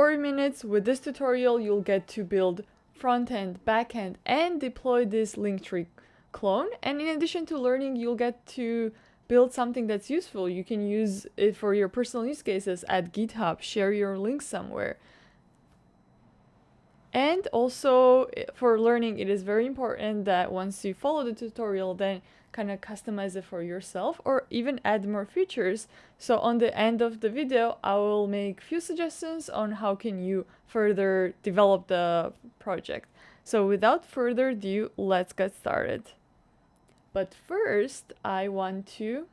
40 minutes with this tutorial, you'll get to build front-end, back-end, and deploy this LinkTree clone. And in addition to learning, you'll get to build something that's useful. You can use it for your personal use cases at GitHub, share your links somewhere. And also for learning, it is very important that once you follow the tutorial, then kind of customize it for yourself or even add more features. So on the end of the video, I will make few suggestions on how can you further develop the project. So without further ado, let's get started. But first, I want to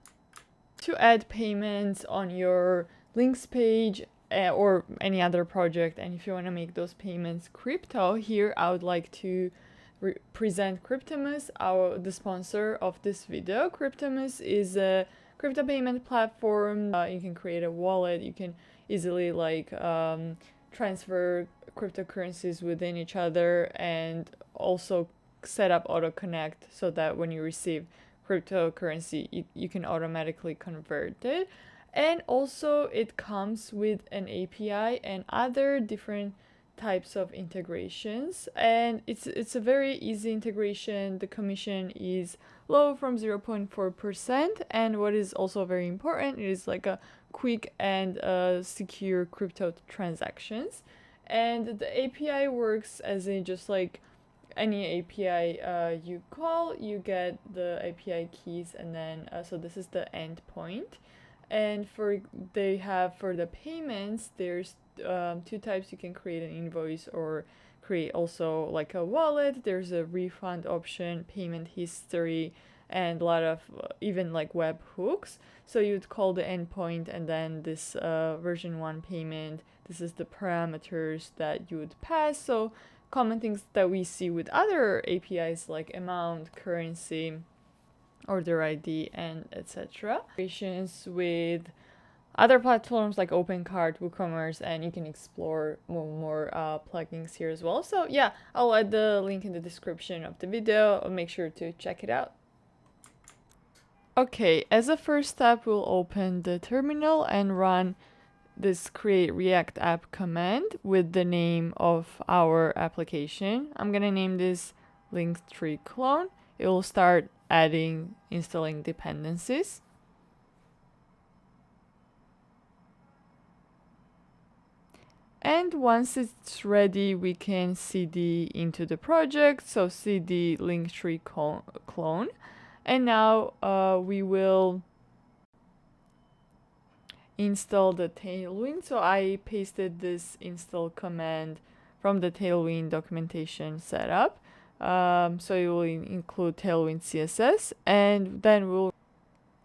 add payments on your links page or any other project. And if you want to make those payments crypto, here I would like to present Cryptomus, the sponsor of this video. Cryptomus is a crypto payment platform. You can create a wallet. You can easily transfer cryptocurrencies within each other, and also set up auto connect so that when you receive cryptocurrency, you can automatically convert it. And also it comes with an API and other different types of integrations, and it's a very easy integration. The commission is low, from 0.4%, and what is also very important, it is like a quick and secure crypto transactions. And the API works as in just like any API you call, you get the API keys, and then so this is the endpoint. And for the payments, there's two types. You can create an invoice or create also like a wallet. There's a refund option, payment history, and a lot of even like web hooks. So you'd call the endpoint, and then this version 1 payment, this is the parameters that you would pass. So common things that we see with other APIs like amount, currency, order ID, and etc. Integrations with other platforms like OpenCart, WooCommerce, and you can explore more plugins here as well. So yeah, I'll add the link in the description of the video. I'll make sure to check it out. Okay, as a first step, we'll open the terminal and run this create React app command with the name of our application. I'm gonna name this LinkTree clone. It will start installing dependencies. And once it's ready, we can cd into the project. So cd LinkTree clone. And now we will install the Tailwind. So I pasted this install command from the Tailwind documentation setup. So it will include Tailwind CSS, and then we'll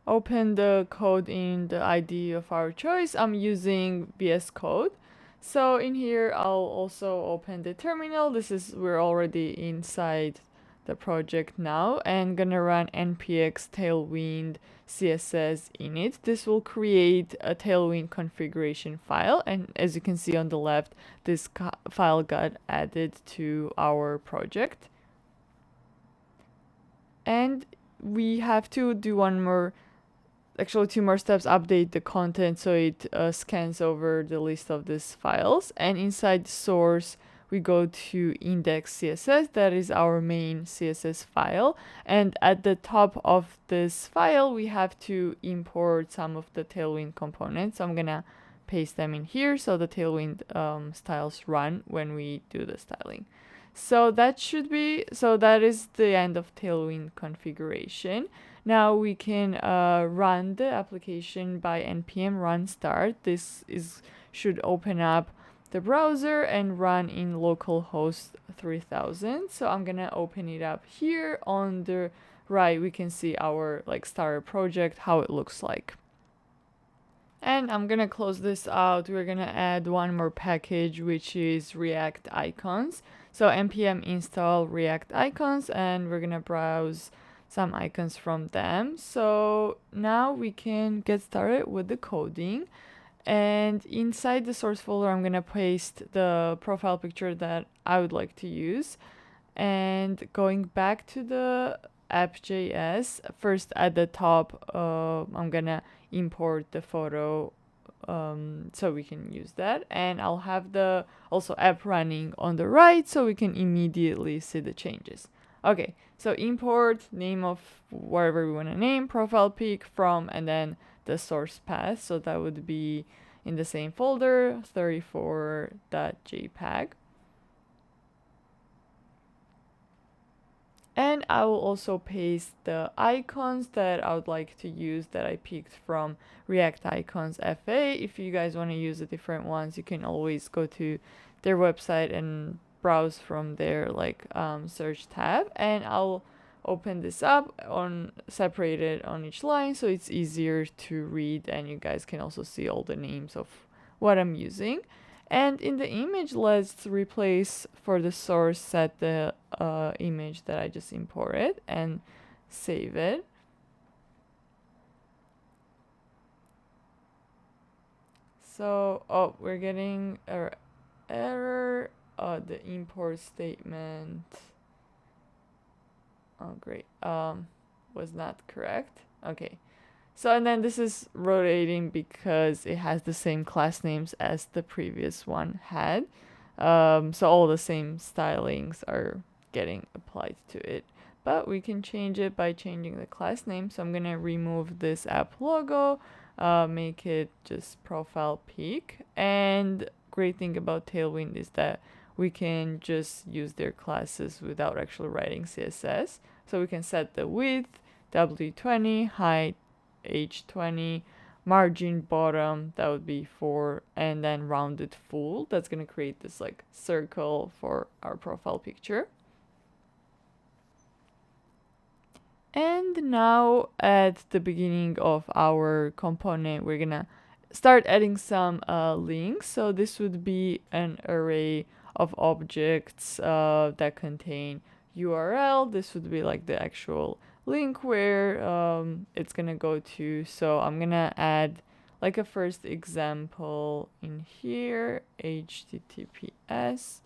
open the code in the IDE of our choice. I'm using VS Code. So in here, I'll also open the terminal. We're already inside the project now, and gonna run npx tailwind css init. This will create a Tailwind configuration file, and as you can see on the left, this file got added to our project. And we have to do two more steps, update the content so it scans over the list of these files. And inside the source, we go to index.css. That is our main CSS file. And at the top of this file, we have to import some of the Tailwind components. So I'm gonna paste them in here so the Tailwind styles run when we do the styling. So that is the end of Tailwind configuration. Now we can run the application by npm run start. This should open up the browser and run in localhost 3000. So I'm gonna open it up here. On the right, we can see our starter project, how it looks like. And I'm gonna close this out. We're gonna add one more package, which is React icons. So npm install React icons, and we're gonna browse some icons from them. So now we can get started with the coding. And inside the source folder, I'm gonna paste the profile picture that I would like to use. And going back to the app.js, first at the top, I'm gonna import the photo so we can use that. And I'll have the also app running on the right so we can immediately see the changes. Okay, so import name of wherever we want to name, profile pic from, and then the source path. So that would be in the same folder, 34.jpg. And I will also paste the icons that I would like to use that I picked from React Icons FA. If you guys want to use the different ones, you can always go to their website and browse from their search tab. And I'll open this up on separated on each line so it's easier to read, and you guys can also see all the names of what I'm using. And in the image, let's replace for the source set the image that I just imported and save it. So, we're getting an error. The import statement. Oh, great. Was not correct. Okay. So, and then this is rotating because it has the same class names as the previous one had. So all the same stylings are getting applied to it. But we can change it by changing the class name. So I'm going to remove this app logo, make it just profile pic. And great thing about Tailwind is that we can just use their classes without actually writing CSS. So we can set the width, W20, height, H20, margin bottom, that would be 4, and then rounded full. That's going to create this circle for our profile picture. And now at the beginning of our component, we're going to start adding some links. So this would be an array of objects that contain URL. This would be the actual link where it's gonna go to. So I'm gonna add a first example in here, HTTPS,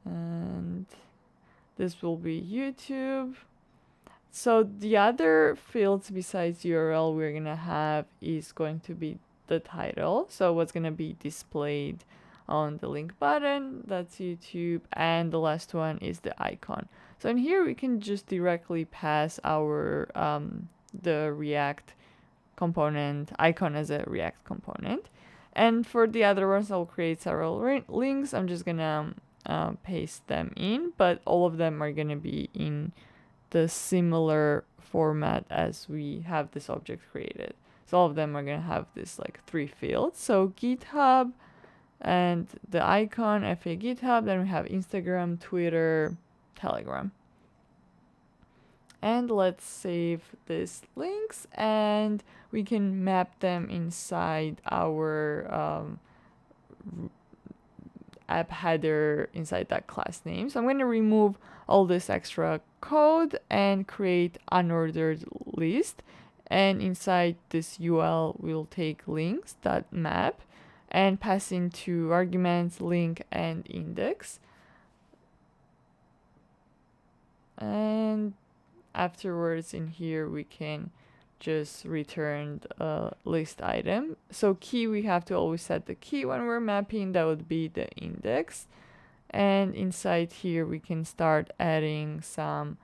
and this will be YouTube. So the other fields besides URL we're gonna have is going to be the title. So what's gonna be displayed on the link button, that's YouTube, and the last one is the icon. So in here we can just directly pass our the React component icon as a React component. And for the other ones, I'll create several links. I'm just gonna paste them in, but all of them are gonna be in the similar format as we have this object created. So all of them are gonna have this 3 fields. So GitHub and the icon, FA GitHub, then we have Instagram, Twitter, Telegram. And let's save these links and we can map them inside our app header inside that class name. So I'm going to remove all this extra code and create unordered list. And inside this UL, we'll take links.map and pass in 2 arguments, link and index. And afterwards in here, we can just return a list item. So key, we have to always set the key when we're mapping. That would be the index. And inside here, we can start adding some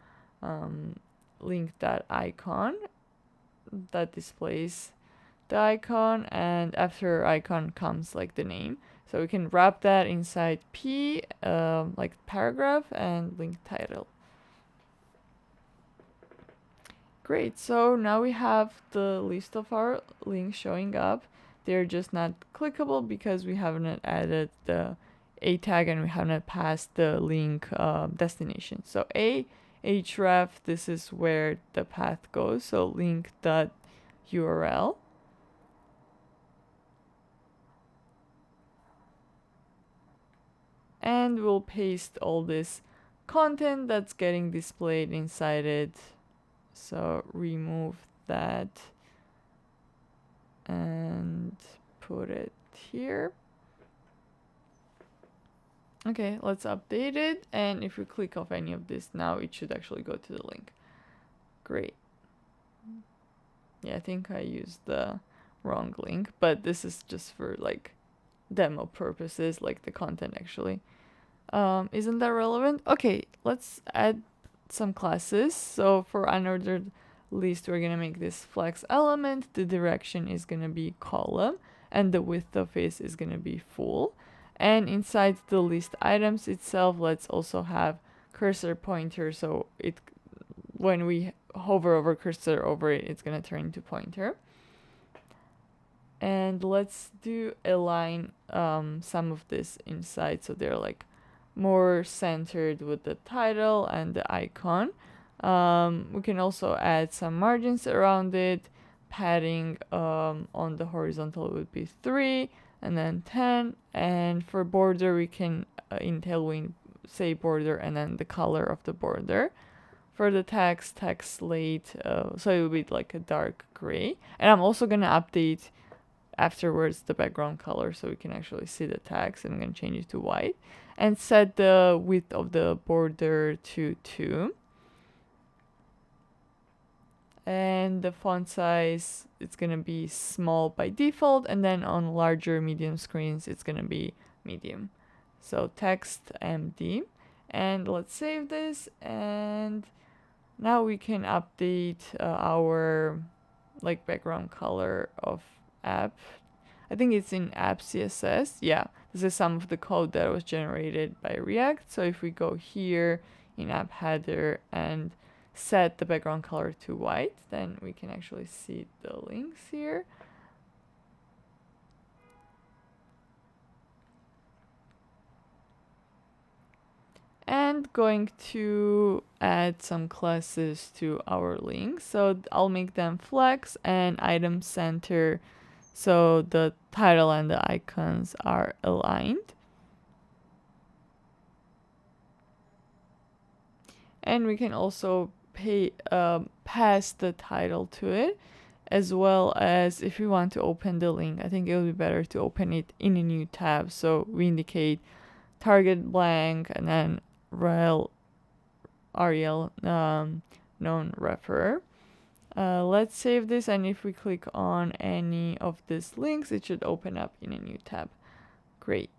link.icon that displays the icon, and after icon comes the name. So we can wrap that inside P, paragraph and link title. Great, so now we have the list of our links showing up. They're just not clickable because we haven't added the A tag and we haven't passed the link destination. So href, this is where the path goes, so link.url. And we'll paste all this content that's getting displayed inside it. So remove that and put it here. Okay, let's update it. And if we click off any of this now, it should actually go to the link. Great. Yeah, I think I used the wrong link, but this is just for like demo purposes, like the content actually isn't that relevant. Okay, let's add some classes. So for unordered list, we're gonna make this flex element. The direction is gonna be column, and the width of it is gonna be full. And inside the list items itself, let's also have cursor pointer, so it when we hover over cursor over it, it's gonna turn into pointer. And let's do align some of this inside, so they're like more centered with the title and the icon. We can also add some margins around it. Padding on the horizontal would be 3 and then 10. And for border, we can in Tailwind say border and then the color of the border. For the text slate, so it would be like a dark gray. And I'm also gonna update afterwards the background color so we can actually see the text. I'm going to change it to white and set the width of the border to 2. And the font size, it's going to be small by default, and then on larger medium screens it's going to be medium. So text MD, and let's save this. And now we can update our like background color of app. I think it's in app CSS. Yeah, this is some of the code that was generated by React. So if we go here in app header and set the background color to white, then we can actually see the links here. And going to add some classes to our links. So I'll make them flex and item center, so the title and the icons are aligned. And we can also pass the title to it, as well as if we want to open the link, I think it would be better to open it in a new tab. So we indicate target blank and then rel known refer. Let's save this, and if we click on any of these links, it should open up in a new tab. Great.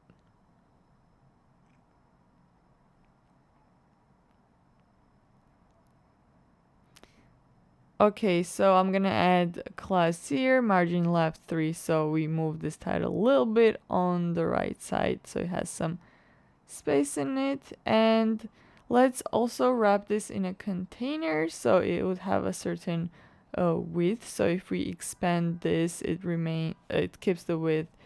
Okay, so I'm gonna add a class here, margin left 3, so we move this title a little bit on the right side so it has some space in it. And let's also wrap this in a container so it would have a certain width. So if we expand this, it keeps the width,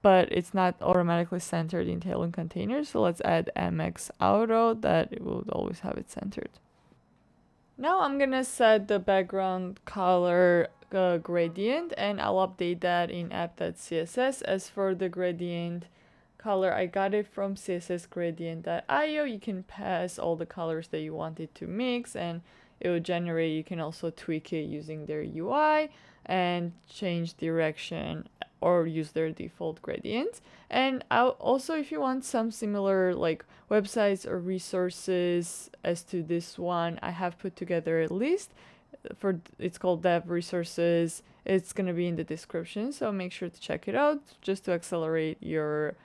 but it's not automatically centered in Tailwind containers. So let's add MX auto that it will always have it centered. Now I'm gonna set the background color gradient, and I'll update that in app.css. As for the gradient color, I got it from cssgradient.io. You can pass all the colors that you want it to mix, and it will generate. You can also tweak it using their UI and change direction or use their default gradients. And also, if you want some similar like websites or resources as to this one, I have put together a list for, it's called dev resources. It's going to be in the description, so make sure to check it out just to accelerate your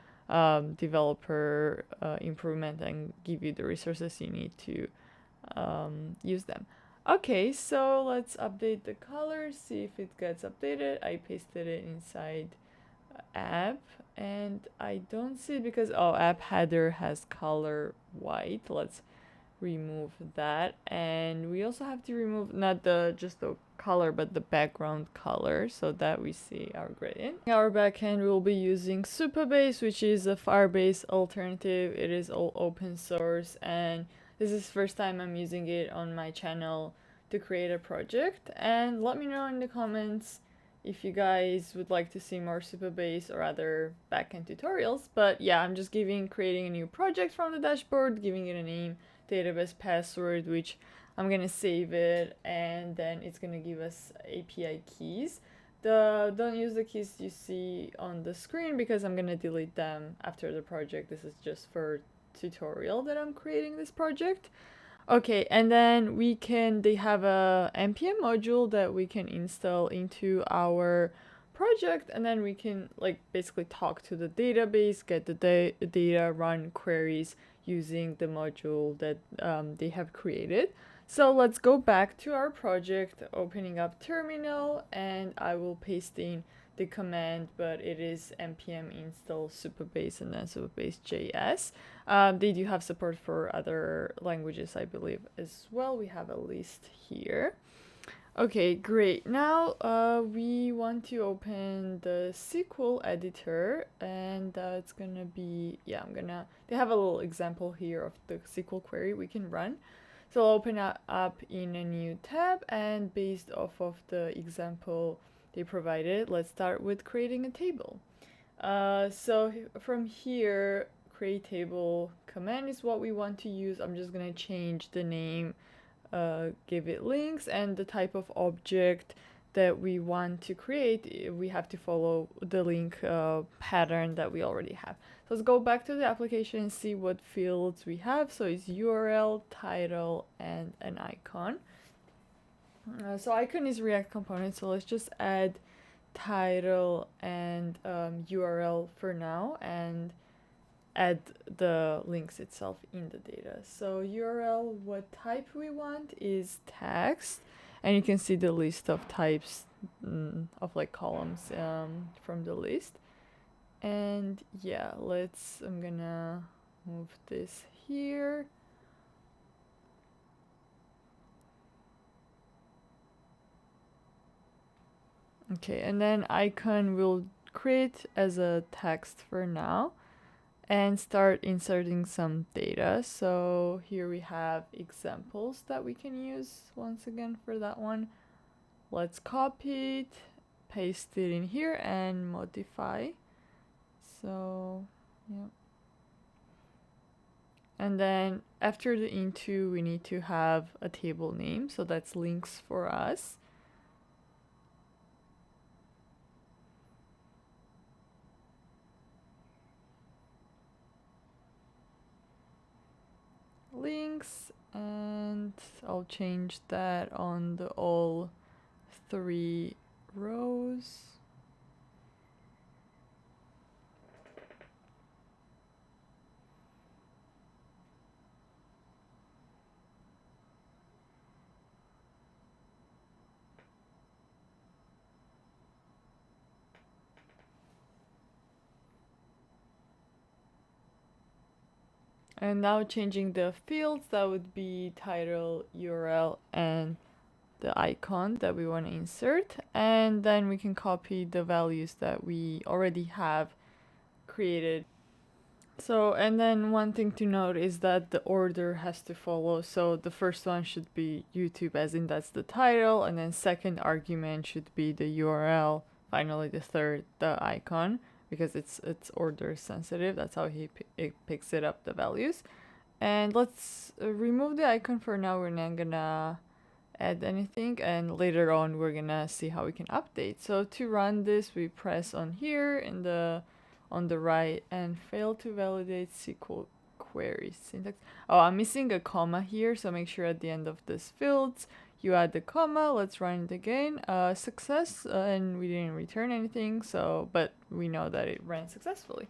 developer improvement and give you the resources you need to use them. Okay, so let's update the color, see if it gets updated. I pasted it inside app and I don't see it because app header has color white. Let's remove that, and we also have to remove not just the color but the background color so that we see our gradient. Our backend will be using Supabase, which is a Firebase alternative. It is all open source, and this is the first time I'm using it on my channel to create a project. And let me know in the comments if you guys would like to see more Supabase or other backend tutorials. But yeah, I'm just creating a new project from the dashboard, giving it a name, database password, which I'm gonna save it, and then it's gonna give us API keys. Don't use the keys you see on the screen because I'm gonna delete them after the project. This is just for tutorial that I'm creating this project. Okay, and then they have a npm module that we can install into our project, and then we can like basically talk to the database, get the data, run queries using the module that they have created. So let's go back to our project, opening up terminal, and I will paste in the command, but it is npm install Supabase and then Supabase.js. They do have support for other languages, I believe, as well. We have a list here. Okay, great. Now we want to open the SQL editor, and it's gonna be, they have a little example here of the SQL query we can run. So I'll open it up in a new tab, and based off of the example they provided, let's start with creating a table. So from here, create table command is what we want to use. I'm just gonna change the name, give it links, and the type of object that we want to create, we have to follow the link pattern that we already have. So let's go back to the application and see what fields we have. So it's URL, title, and an icon. So icon is React component, so let's just add title and URL for now, and add the links itself in the data. So URL, what type we want is text, and you can see the list of types of like columns from the list. And yeah, I'm gonna move this here. Okay, and then icon will create as a text for now and start inserting some data. So here we have examples that we can use once again for that one. Let's copy it, paste it in here, and modify. So yeah. And then after the into, we need to have a table name, so that's links for us. Links, and I'll change that on the all 3 rows. And now changing the fields, that would be title, URL, and the icon that we want to insert. And then we can copy the values that we already have created. So, and then one thing to note is that the order has to follow. So the first one should be YouTube, as in that's the title, and then second argument should be the URL. Finally, the third, the icon, because it's order sensitive. That's how it picks it up, the values. And let's remove the icon for now. We're not gonna add anything, and later on we're gonna see how we can update. So to run this, we press on here in the on the right and fail to validate SQL query syntax. Oh, I'm missing a comma here, so make sure at the end of this fields you add the comma. Let's run it again. Success, and we didn't return anything, so but we know that it ran successfully.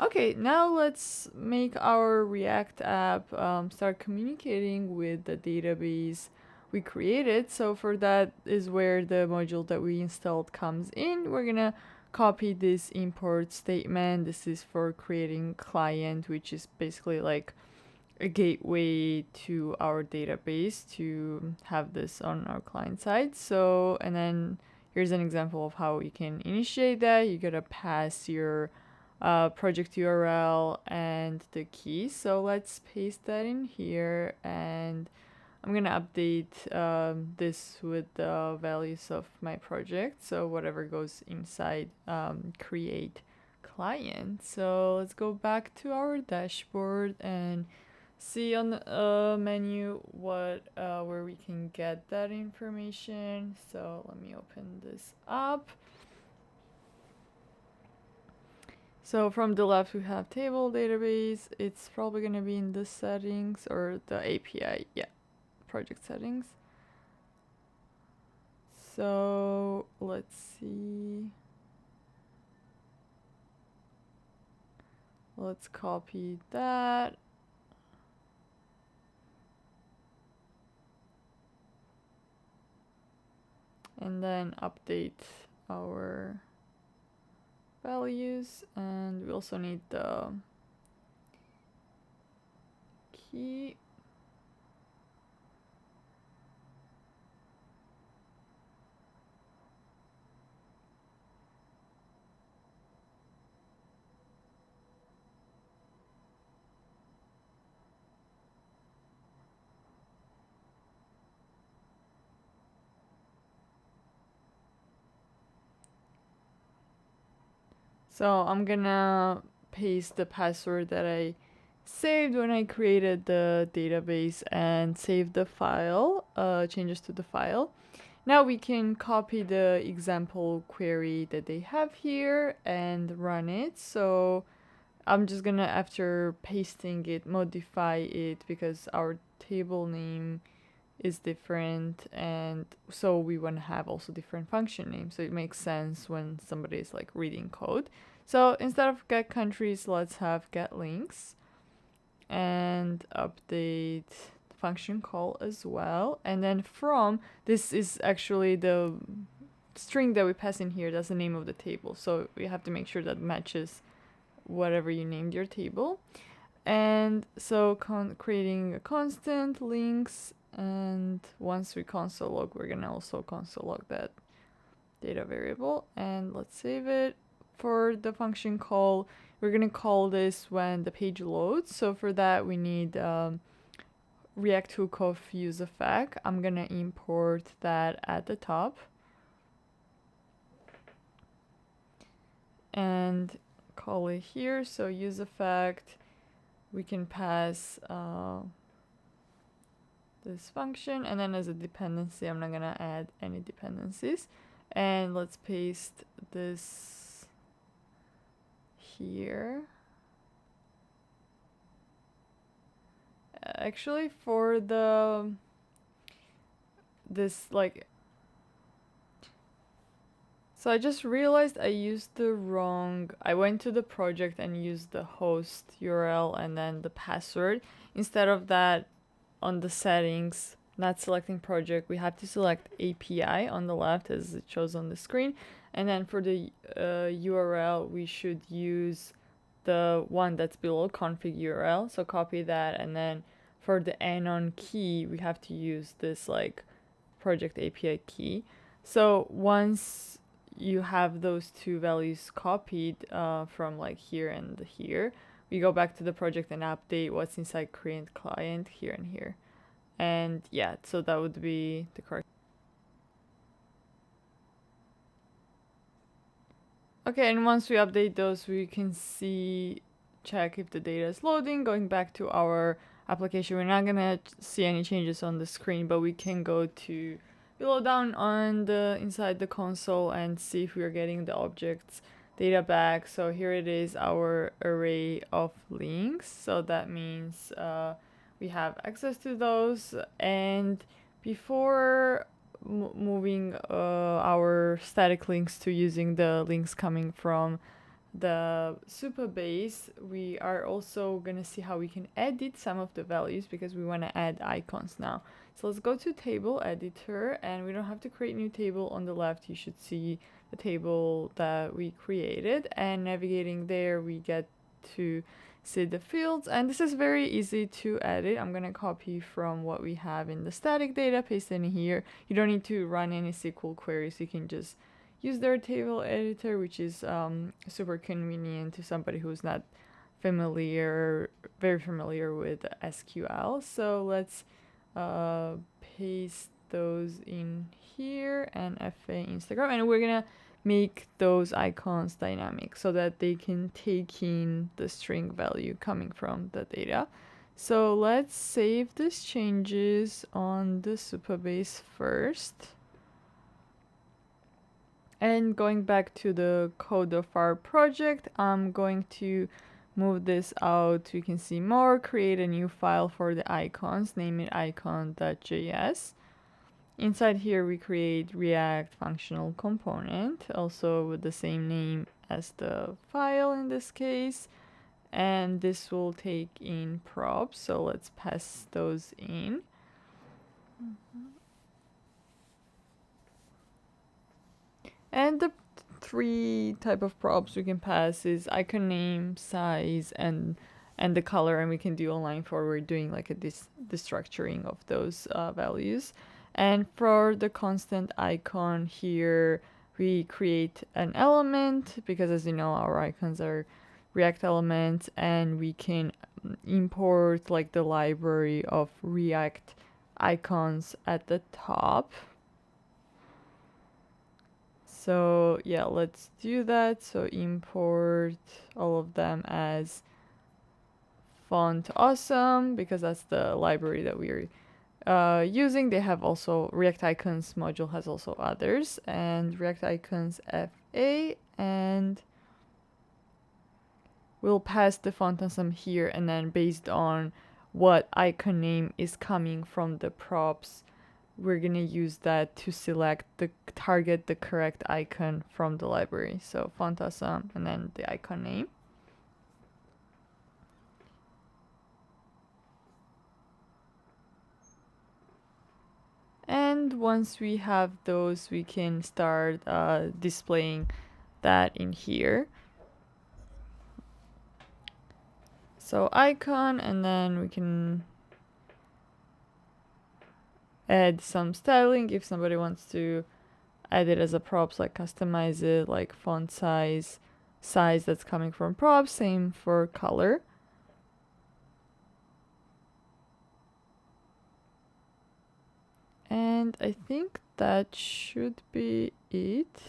Okay, now let's make our React app start communicating with the database we created. So for that is where the module that we installed comes in. We're gonna copy this import statement. This is for creating client, which is basically like a gateway to our database to have this on our client side. So, and then here's an example of how you can initiate that. You gotta pass your project URL and the key. So let's paste that in here, and I'm gonna update this with the values of my project. So whatever goes inside create client. So let's go back to our dashboard and see on the menu what where we can get that information. So let me open this up. So from the left we have table database. It's probably going to be in the settings or the API, yeah, project settings. So let's see. let's copy that. And then update our values, and we also need the key. So I'm gonna paste the password that I saved when I created the database and save the file, changes to the file. Now we can copy the example query that they have here and run it. So I'm just gonna, after pasting it, modify it because our table name is different, and so we want to have also different function names, so it makes sense when somebody is like reading code. So instead of get countries, let's have get links and update the function call as well. And then from, this is actually the string that we pass in here, that's the name of the table, so we have to make sure that matches whatever you named your table. And so creating a constant links, and once we console log, we're gonna also console log that data variable, and let's save it. For the function call, we're gonna call this when the page loads. So for that we need React hook of use effect. I'm gonna import that at the top and call it here. So use effect, we can pass this function, and then as a dependency, I'm not gonna add any dependencies. And let's paste this here. Actually, for this like, so I just realized I used the wrong, I went to the project and used the host URL and then the password. Instead of that, on the settings, not selecting project, we have to select API on the left as it shows on the screen. And then for the URL, we should use the one that's below config URL. So copy that, and then for the anon key, we have to use this like project API key. So once you have those two values copied from like here and here, we go back to the project and update what's inside create client here and here. And yeah, so that would be the correct. Okay, and once we update those, we can check if the data is loading. Going back to our application, we're not gonna see any changes on the screen, but we can go to below down on the inside the console and see if we are getting the objects data back. So here it is, our array of links. So that means we have access to those. And before moving our static links to using the links coming from the Supabase, we are also gonna see how we can edit some of the values because we want to add icons now. So let's go to table editor, and we don't have to create new table. On the left you should see the table that we created, and navigating there we get to see the fields, and this is very easy to edit. I'm gonna copy from what we have in the static data, paste in here. You don't need to run any SQL queries, you can just use their table editor, which is super convenient to somebody who's not very familiar with SQL. So let's paste those in here and FA Instagram, and we're gonna make those icons dynamic so that they can take in the string value coming from the data. So let's save these changes on the Supabase first. And going back to the code of our project, I'm going to move this out. We can see more, create a new file for the icons, name it icon.js. Inside here, we create React functional component, also with the same name as the file in this case. and this will take in props. So let's pass those in. And the three type of props we can pass is icon name, size, and the color, and we can do a line forward doing like a destructuring of those values. And for the constant icon here, we create an element, because as you know, our icons are React elements, and we can import like the library of React icons at the top. So yeah, let's do that. So import all of them as font awesome, because that's the library that we're using. They have also React Icons module has also others, and React Icons FA, and we'll pass the font awesome here, and then based on what icon name is coming from the props, we're gonna use that to select target the correct icon from the library. So font awesome and then the icon name. And once we have those, we can start displaying that in here. So icon, and then we can add some styling if somebody wants to add it as a props, like customize it, like font size that's coming from props. Same for color. And I think that should be it.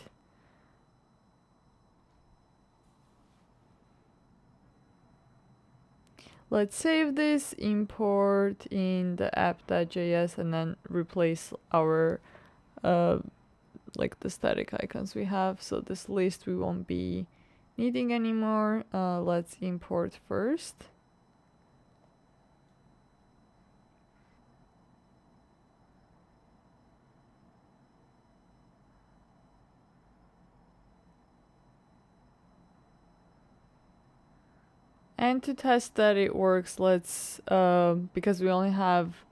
Let's save this, import in the app.js, and then replace our like the static icons we have. So this list we won't be needing anymore. Let's import first. And to test that it works, let's, because we only have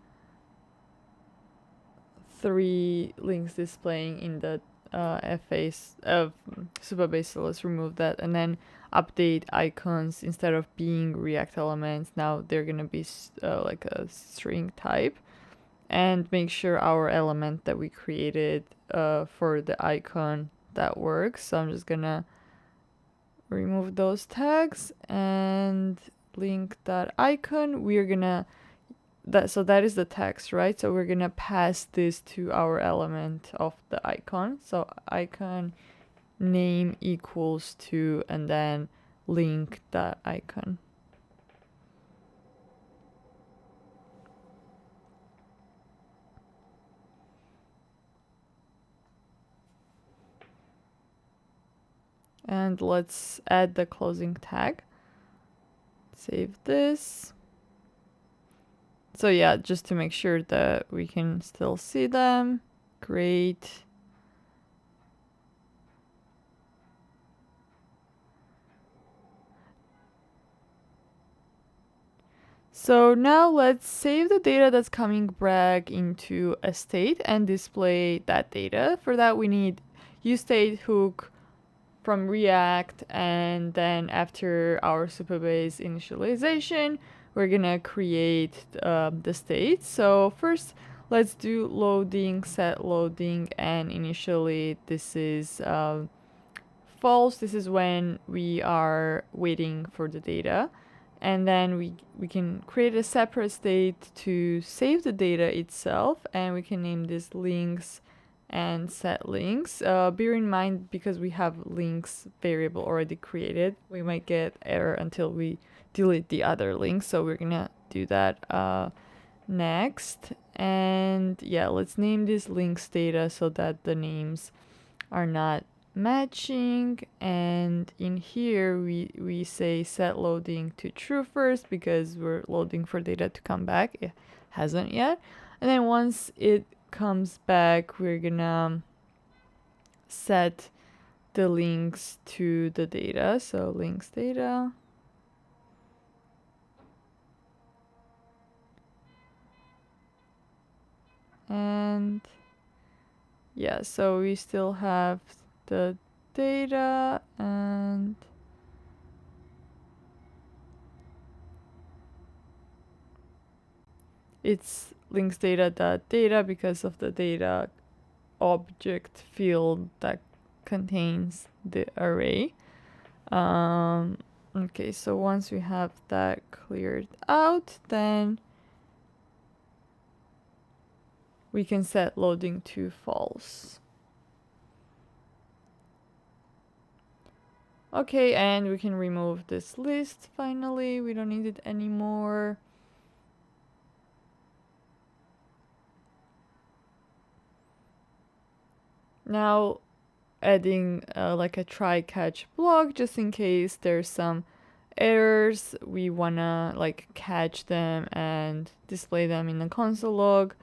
3 links displaying in the FAs of Supabase, so let's remove that, and then update icons. Instead of being React elements, now they're gonna be like a string type, and make sure our element that we created for the icon that works. So I'm just gonna remove those tags and link that icon. We're gonna so that is the text, right? So we're gonna pass this to our element of the icon. So icon name equals to, and then link that icon. And let's add the closing tag. Save this. So yeah, just to make sure that we can still see them. Great. So now let's save the data that's coming back into a state and display that data. For that we need useStateHook from React, and then after our Supabase initialization, we're gonna create the state. So first, let's do loading, set loading, and initially this is false. This is when we are waiting for the data. And then we can create a separate state to save the data itself, and we can name this links and set links. Bear in mind, because we have links variable already created, we might get error until we delete the other links. So we're gonna do that next. And yeah, let's name this links data so that the names are not matching. And in here we say set loading to true first, because we're loading for data to come back. It hasn't yet. And then once it comes back, we're gonna set the links to the data. So links data. And yeah, so we still have the data, and it's links data.data because of the data object field that contains the array. Okay, so once we have that cleared out, then we can set loading to false. Okay, and we can remove this list finally. We don't need it anymore. Now adding like a try catch block just in case there's some errors. We wanna like catch them and display them in the console log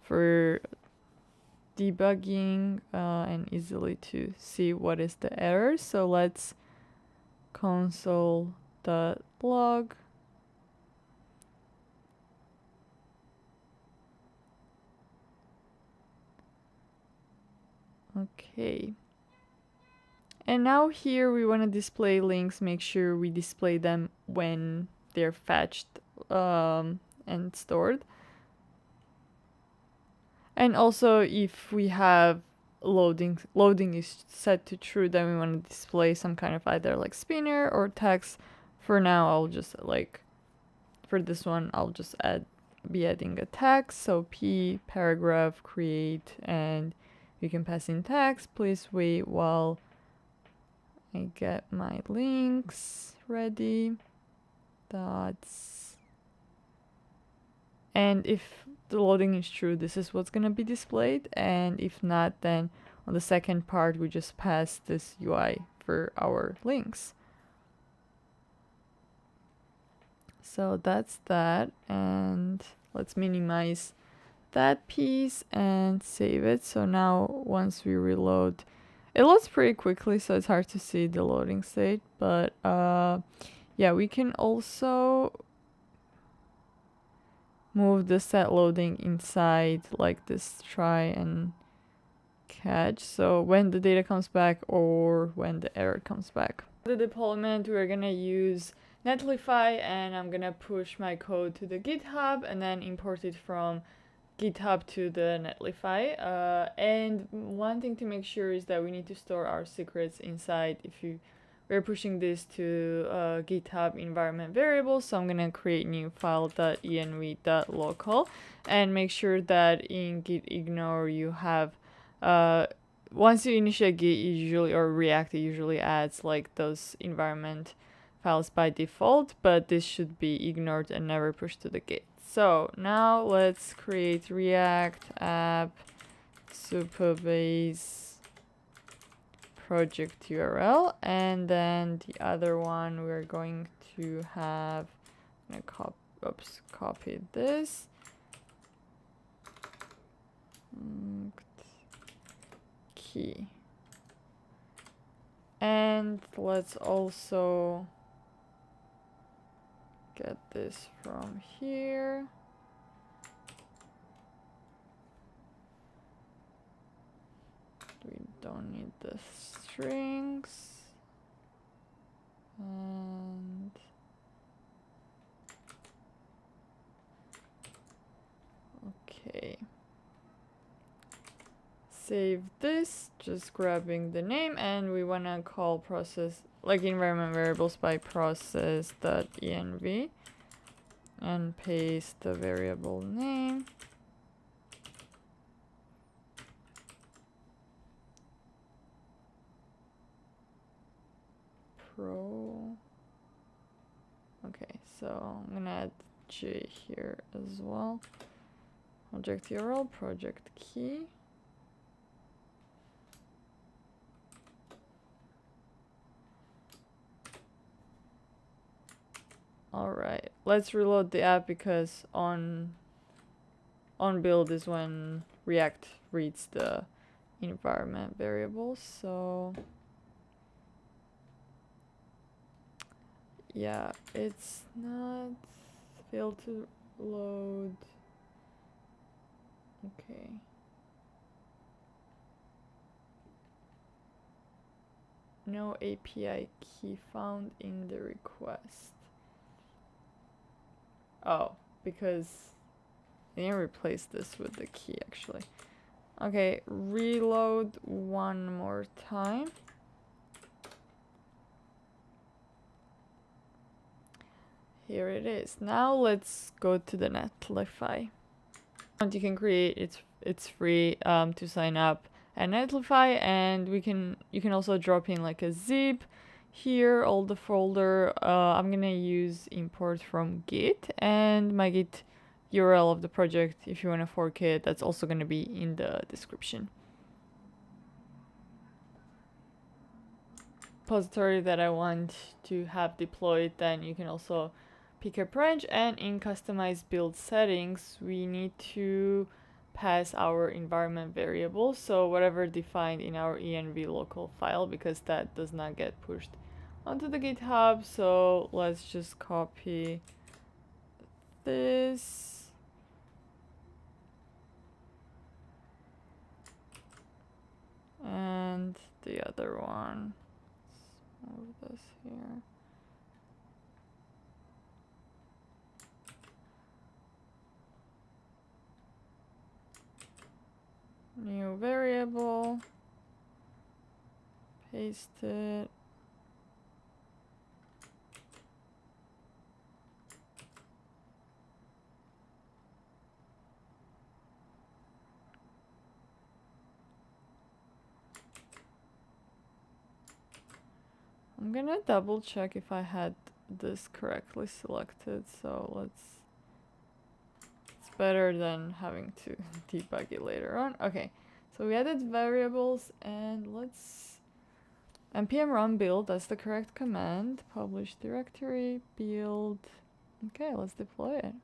for debugging and easily to see what is the error. So let's console.log. Okay. And now here we want to display links, make sure we display them when they're fetched and stored. And also if we have loading is set to true, then we want to display some kind of either like spinner or text. For now, I'll just like, for this one, I'll just be adding a text. So p paragraph create, and you can pass in text. Please wait while I get my links ready. And if the loading is true, this is what's gonna be displayed. And if not, then on the second part, we just pass this UI for our links. So that's that. And let's minimize that piece and save it. So now once we reload, it loads pretty quickly, so it's hard to see the loading state. But yeah, we can also move the set loading inside like this try and catch. So when the data comes back or when the error comes back. For the deployment, we're gonna use Netlify, and I'm gonna push my code to the GitHub and then import it from GitHub to the Netlify. And one thing to make sure is that we need to store our secrets inside. We're pushing this to GitHub environment variable, so I'm gonna create new file.env.local and make sure that in git ignore you have once you initiate Git, or React, it usually adds like those environment files by default, but this should be ignored and never pushed to the Git. So now let's create React app Supabase project URL, and then the other one we're going to have, I'm gonna copy this. Key. And let's also get this from here. We don't need the strings. And okay. Save this, just grabbing the name, and we want to call process like environment variables by process.env and paste the variable name. Okay, so I'm gonna add J here as well. Object URL, project key. Alright, let's reload the app because on build is when React reads the environment variables. So yeah, it's not failed to load. Okay. No API key found in the request. Oh, because I didn't replace this with the key actually. Okay, reload one more time. Here it is. Now let's go to the Netlify. You can create it's free to sign up at Netlify, and you can also drop in like a zip here, all the folder. I'm gonna use import from Git, and my Git URL of the project, if you want to fork it, that's also gonna be in the description. Repository that I want to have deployed, then you can also pick a branch, and in customize build settings we need to pass our environment variable, so whatever defined in our env local file, because that does not get pushed onto the GitHub. So let's just copy this and the other one. Let's move this here. New variable, paste it. I'm gonna double check if I had this correctly selected, so it's better than having to debug it later on. Okay, so we added variables, and let's npm run build, that's the correct command, publish directory, build. Okay, let's deploy it.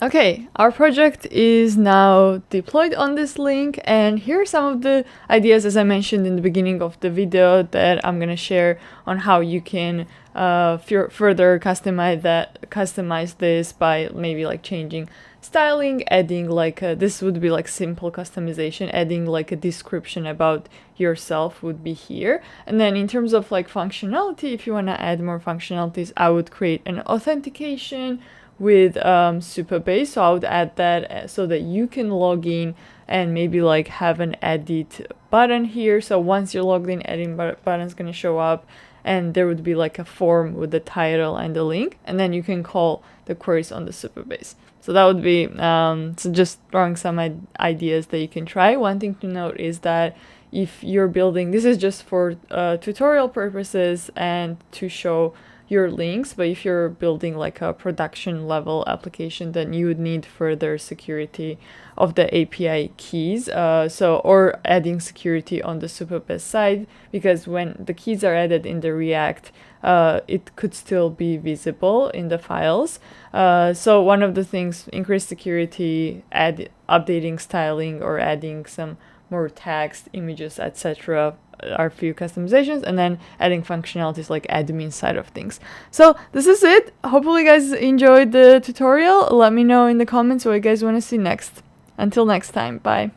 Okay, our project is now deployed on this link, and here are some of the ideas, as I mentioned in the beginning of the video, that I'm gonna share on how you can further customize this by maybe like changing styling, adding like this would be like simple customization, adding like a description about yourself would be here. And then in terms of like functionality, if you want to add more functionalities, I would create an authentication with Supabase, so I would add that so that you can log in and maybe like have an edit button here. So once you're logged in, edit button is going to show up, and there would be like a form with the title and the link, and then you can call the queries on the Supabase. So that would be so just throwing some ideas that you can try. One thing to note is that if you're building, this is just for tutorial purposes and to show your links, but if you're building like a production level application, then you would need further security of the API keys, or adding security on the Supabase side, because when the keys are added in the React, it could still be visible in the files. So one of the things, increase security, updating styling, or adding some more text, images, etc. are a few customizations, and then adding functionalities like admin side of things. So this is it. Hopefully you guys enjoyed the tutorial. Let me know in the comments what you guys want to see next. Until next time, bye.